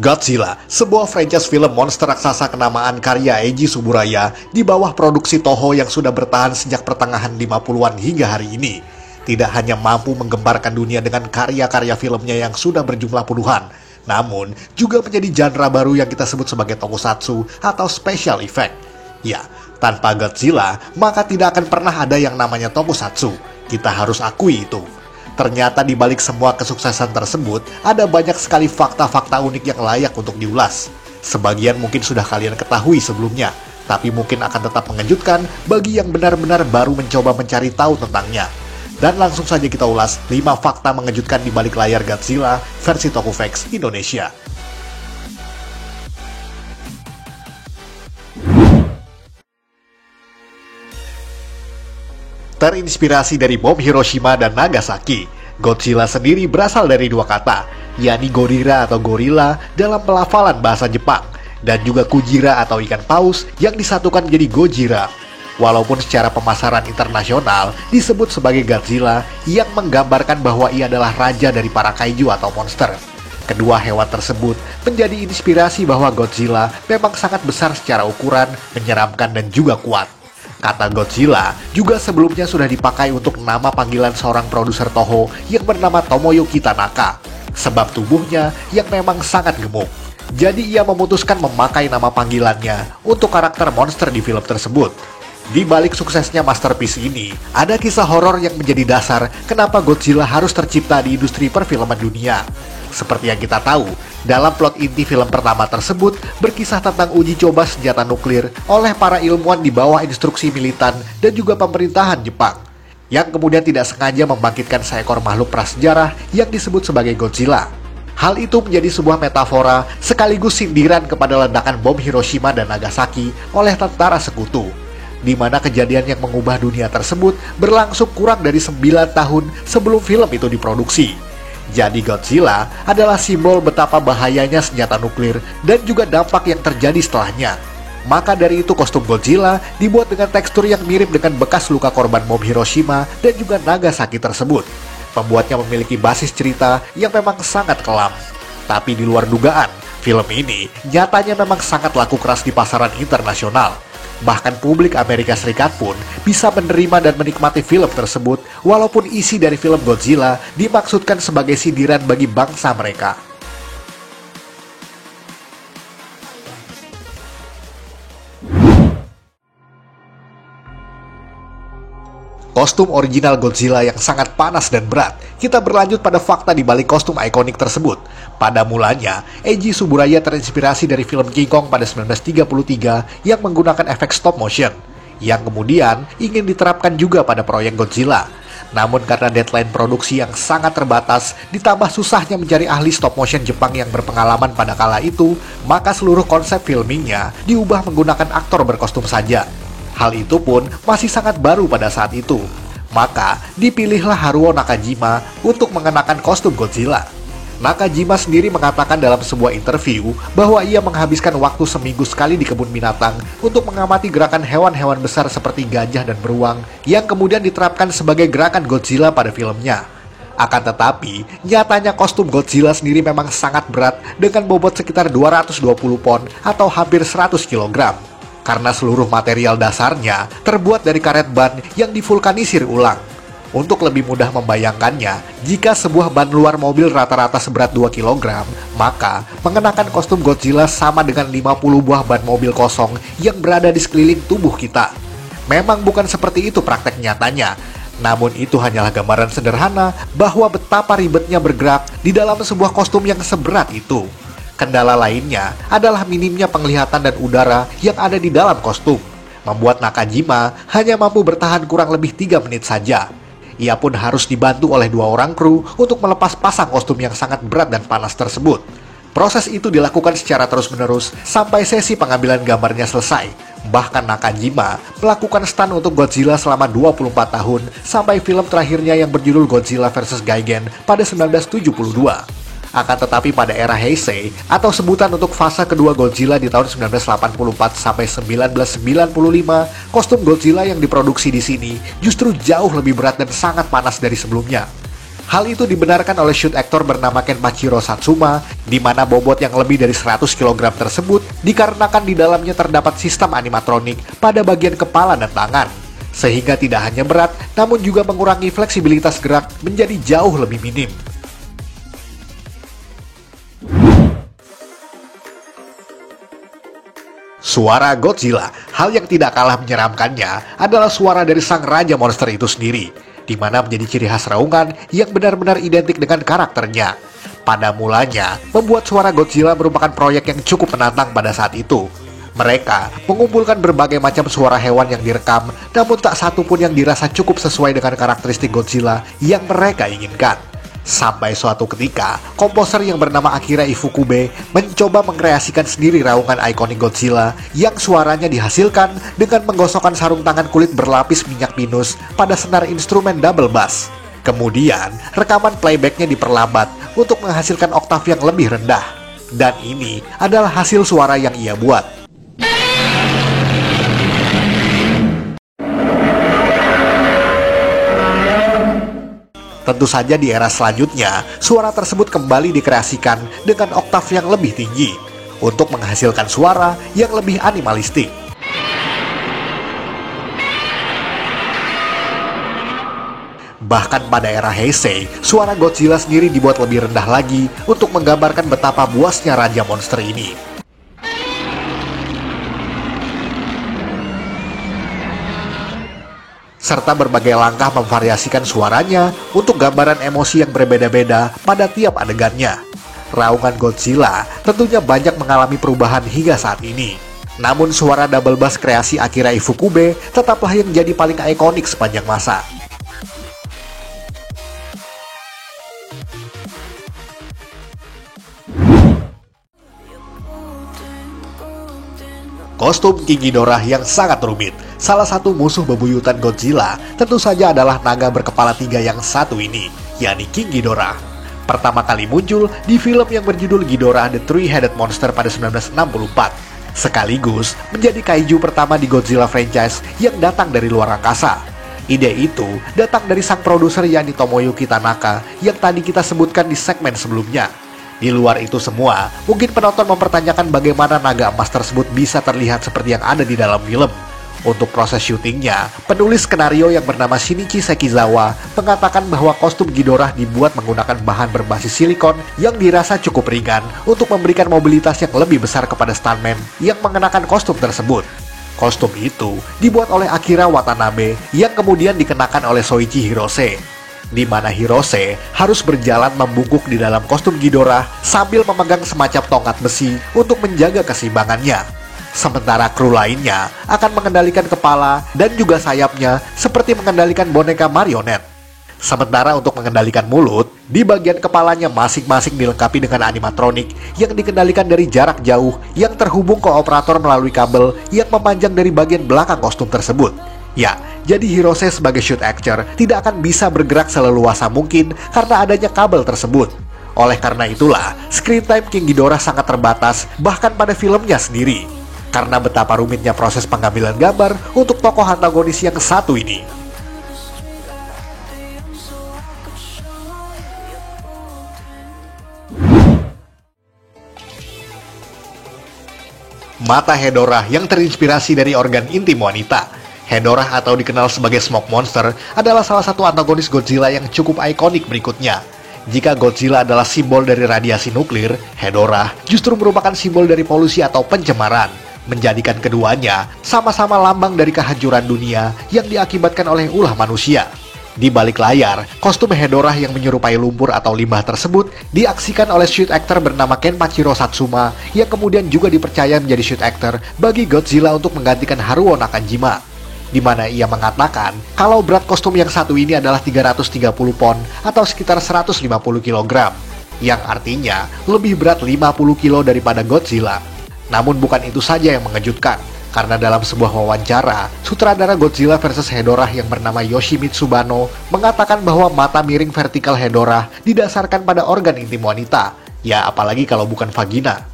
Godzilla, sebuah franchise film monster raksasa kenamaan karya Eiji Tsuburaya di bawah produksi Toho yang sudah bertahan sejak pertengahan 50-an hingga hari ini. Tidak hanya mampu menggemparkan dunia dengan karya-karya filmnya yang sudah berjumlah puluhan, namun juga menjadi genre baru yang kita sebut sebagai tokusatsu atau special effect. Ya, tanpa Godzilla, maka tidak akan pernah ada yang namanya tokusatsu. Kita harus akui itu. Ternyata di balik semua kesuksesan tersebut, ada banyak sekali fakta-fakta unik yang layak untuk diulas. Sebagian mungkin sudah kalian ketahui sebelumnya, tapi mungkin akan tetap mengejutkan bagi yang benar-benar baru mencoba mencari tahu tentangnya. Dan langsung saja kita ulas 5 fakta mengejutkan di balik layar Godzilla versi Tokufex Indonesia. Terinspirasi dari bom Hiroshima dan Nagasaki, Godzilla sendiri berasal dari dua kata, yakni Gorira atau gorila dalam pelafalan bahasa Jepang, dan juga Kujira atau ikan paus yang disatukan menjadi Gojira. Walaupun secara pemasaran internasional disebut sebagai Godzilla yang menggambarkan bahwa ia adalah raja dari para kaiju atau monster. Kedua hewan tersebut menjadi inspirasi bahwa Godzilla memang sangat besar secara ukuran, menyeramkan dan juga kuat. Kata Godzilla juga sebelumnya sudah dipakai untuk nama panggilan seorang produser Toho yang bernama Tomoyuki Tanaka, sebab tubuhnya yang memang sangat gemuk. Jadi ia memutuskan memakai nama panggilannya untuk karakter monster di film tersebut. Di balik suksesnya masterpiece ini, ada kisah horor yang menjadi dasar kenapa Godzilla harus tercipta di industri perfilman dunia. Seperti yang kita tahu, dalam plot inti film pertama tersebut berkisah tentang uji coba senjata nuklir oleh para ilmuwan di bawah instruksi militan dan juga pemerintahan Jepang, yang kemudian tidak sengaja membangkitkan seekor makhluk prasejarah yang disebut sebagai Godzilla. Hal itu menjadi sebuah metafora sekaligus sindiran kepada ledakan bom Hiroshima dan Nagasaki oleh tentara sekutu, di mana kejadian yang mengubah dunia tersebut berlangsung kurang dari 9 tahun sebelum film itu diproduksi. Jadi Godzilla adalah simbol betapa bahayanya senjata nuklir dan juga dampak yang terjadi setelahnya. Maka dari itu kostum Godzilla dibuat dengan tekstur yang mirip dengan bekas luka korban bom Hiroshima dan juga Nagasaki tersebut. Pembuatnya memiliki basis cerita yang memang sangat kelam. Tapi di luar dugaan, film ini nyatanya memang sangat laku keras di pasaran internasional. Bahkan publik Amerika Serikat pun bisa menerima dan menikmati film tersebut walaupun isi dari film Godzilla dimaksudkan sebagai sindiran bagi bangsa mereka. Kostum original Godzilla yang sangat panas dan berat. Kita berlanjut pada fakta di balik kostum ikonik tersebut. Pada mulanya, Eiji Tsuburaya terinspirasi dari film King Kong pada 1933 yang menggunakan efek stop motion, yang kemudian ingin diterapkan juga pada proyek Godzilla. Namun karena deadline produksi yang sangat terbatas, ditambah susahnya mencari ahli stop motion Jepang yang berpengalaman pada kala itu, maka seluruh konsep filmingnya diubah menggunakan aktor berkostum saja. Hal itu pun masih sangat baru pada saat itu. Maka dipilihlah Haruo Nakajima untuk mengenakan kostum Godzilla. Nakajima sendiri mengatakan dalam sebuah interview bahwa ia menghabiskan waktu seminggu sekali di kebun binatang untuk mengamati gerakan hewan-hewan besar seperti gajah dan beruang yang kemudian diterapkan sebagai gerakan Godzilla pada filmnya. Akan tetapi, nyatanya kostum Godzilla sendiri memang sangat berat dengan bobot sekitar 220 pon atau hampir 100 kg. Karena seluruh material dasarnya terbuat dari karet ban yang divulkanisir ulang. Untuk lebih mudah membayangkannya, jika sebuah ban luar mobil rata-rata seberat 2 kg, maka mengenakan kostum Godzilla sama dengan 50 buah ban mobil kosong yang berada di sekeliling tubuh kita. Memang bukan seperti itu praktek nyatanya, namun itu hanyalah gambaran sederhana bahwa betapa ribetnya bergerak di dalam sebuah kostum yang seberat itu. Kendala lainnya adalah minimnya penglihatan dan udara yang ada di dalam kostum, membuat Nakajima hanya mampu bertahan kurang lebih 3 menit saja. Ia pun harus dibantu oleh 2 orang kru untuk melepas pasang kostum yang sangat berat dan panas tersebut. Proses itu dilakukan secara terus-menerus sampai sesi pengambilan gambarnya selesai. Bahkan Nakajima melakukan stunt untuk Godzilla selama 24 tahun sampai film terakhirnya yang berjudul Godzilla vs Gigan pada 1972. Akan tetapi pada era Heisei, atau sebutan untuk fase kedua Godzilla di tahun 1984 sampai 1995, kostum Godzilla yang diproduksi di sini justru jauh lebih berat dan sangat panas dari sebelumnya. Hal itu dibenarkan oleh shoot actor bernama Kenpachiro Satsuma, di mana bobot yang lebih dari 100 kg tersebut dikarenakan di dalamnya terdapat sistem animatronik pada bagian kepala dan tangan. Sehingga tidak hanya berat, namun juga mengurangi fleksibilitas gerak menjadi jauh lebih minim. Suara Godzilla, hal yang tidak kalah menyeramkannya adalah suara dari sang raja monster itu sendiri, di mana menjadi ciri khas raungan yang benar-benar identik dengan karakternya. Pada mulanya, membuat suara Godzilla merupakan proyek yang cukup menantang pada saat itu. Mereka mengumpulkan berbagai macam suara hewan yang direkam, namun tak satu pun yang dirasa cukup sesuai dengan karakteristik Godzilla yang mereka inginkan. Sampai suatu ketika, komposer yang bernama Akira Ifukube mencoba mengkreasikan sendiri raungan ikonik Godzilla yang suaranya dihasilkan dengan menggosokkan sarung tangan kulit berlapis minyak pinus pada senar instrumen double bass. Kemudian, rekaman playbacknya diperlambat untuk menghasilkan oktav yang lebih rendah. Dan ini adalah hasil suara yang ia buat. Tentu saja di era selanjutnya, suara tersebut kembali dikreasikan dengan oktav yang lebih tinggi untuk menghasilkan suara yang lebih animalistik. Bahkan pada era Heisei, suara Godzilla sendiri dibuat lebih rendah lagi untuk menggambarkan betapa buasnya raja monster ini. Serta berbagai langkah memvariasikan suaranya untuk gambaran emosi yang berbeda-beda pada tiap adegannya. Raungan Godzilla tentunya banyak mengalami perubahan hingga saat ini. Namun suara double bass kreasi Akira Ifukube tetaplah yang jadi paling ikonik sepanjang masa. Kostum King Ghidorah yang sangat rumit. Salah satu musuh bebuyutan Godzilla tentu saja adalah naga berkepala 3 yang satu ini, yakni King Ghidorah. Pertama kali muncul di film yang berjudul Ghidorah The Three-Headed Monster pada 1964. Sekaligus menjadi kaiju pertama di Godzilla franchise yang datang dari luar angkasa. Ide itu datang dari sang produser yakni Tomoyuki Tanaka yang tadi kita sebutkan di segmen sebelumnya. Di luar itu semua, mungkin penonton mempertanyakan bagaimana naga emas tersebut bisa terlihat seperti yang ada di dalam film. Untuk proses syutingnya, penulis skenario yang bernama Shinichi Sekizawa mengatakan bahwa kostum Ghidorah dibuat menggunakan bahan berbasis silikon yang dirasa cukup ringan untuk memberikan mobilitas yang lebih besar kepada stuntman yang mengenakan kostum tersebut. Kostum itu dibuat oleh Akira Watanabe yang kemudian dikenakan oleh Soichi Hirose, di mana Hirose harus berjalan membungkuk di dalam kostum Ghidorah sambil memegang semacam tongkat besi untuk menjaga keseimbangannya. Sementara kru lainnya akan mengendalikan kepala dan juga sayapnya seperti mengendalikan boneka marionet. Sementara untuk mengendalikan mulut, di bagian kepalanya masing-masing dilengkapi dengan animatronik yang dikendalikan dari jarak jauh yang terhubung ke operator melalui kabel yang memanjang dari bagian belakang kostum tersebut. Ya, jadi Hirose sebagai shoot actor tidak akan bisa bergerak seleluasa mungkin karena adanya kabel tersebut. Oleh karena itulah, screen time King Ghidorah sangat terbatas bahkan pada filmnya sendiri. Karena betapa rumitnya proses pengambilan gambar untuk tokoh antagonis yang satu ini. Mata Hedorah yang terinspirasi dari organ intim wanita. Hedorah atau dikenal sebagai Smoke Monster adalah salah satu antagonis Godzilla yang cukup ikonik berikutnya. Jika Godzilla adalah simbol dari radiasi nuklir, Hedorah justru merupakan simbol dari polusi atau pencemaran, menjadikan keduanya sama-sama lambang dari kehancuran dunia yang diakibatkan oleh ulah manusia. Di balik layar, kostum Hedorah yang menyerupai lumpur atau limbah tersebut diaksikan oleh shoot actor bernama Kenpachiro Satsuma yang kemudian juga dipercaya menjadi shoot actor bagi Godzilla untuk menggantikan Haruo Nakanjima, di mana ia mengatakan kalau berat kostum yang satu ini adalah 330 pon atau sekitar 150 kg, yang artinya lebih berat 50 kilo daripada Godzilla. Namun bukan itu saja yang mengejutkan, karena dalam sebuah wawancara, sutradara Godzilla vs Hedorah yang bernama Yoshimitsu Banno mengatakan bahwa mata miring vertikal Hedorah didasarkan pada organ intim wanita, ya apalagi kalau bukan vagina.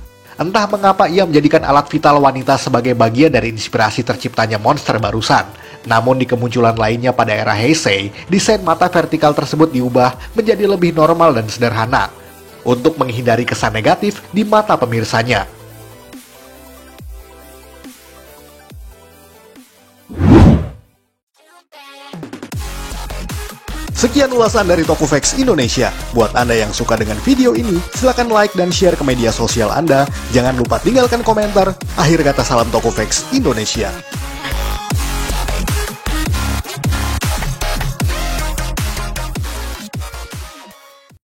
Entah mengapa ia menjadikan alat vital wanita sebagai bagian dari inspirasi terciptanya monster barusan. Namun di kemunculan lainnya pada era Heisei, desain mata vertikal tersebut diubah menjadi lebih normal dan sederhana untuk menghindari kesan negatif di mata pemirsanya. Sekian ulasan dari Tokofax Indonesia. Buat Anda yang suka dengan video ini, silakan like dan share ke media sosial Anda. Jangan lupa tinggalkan komentar. Akhir kata, salam Tokofax Indonesia.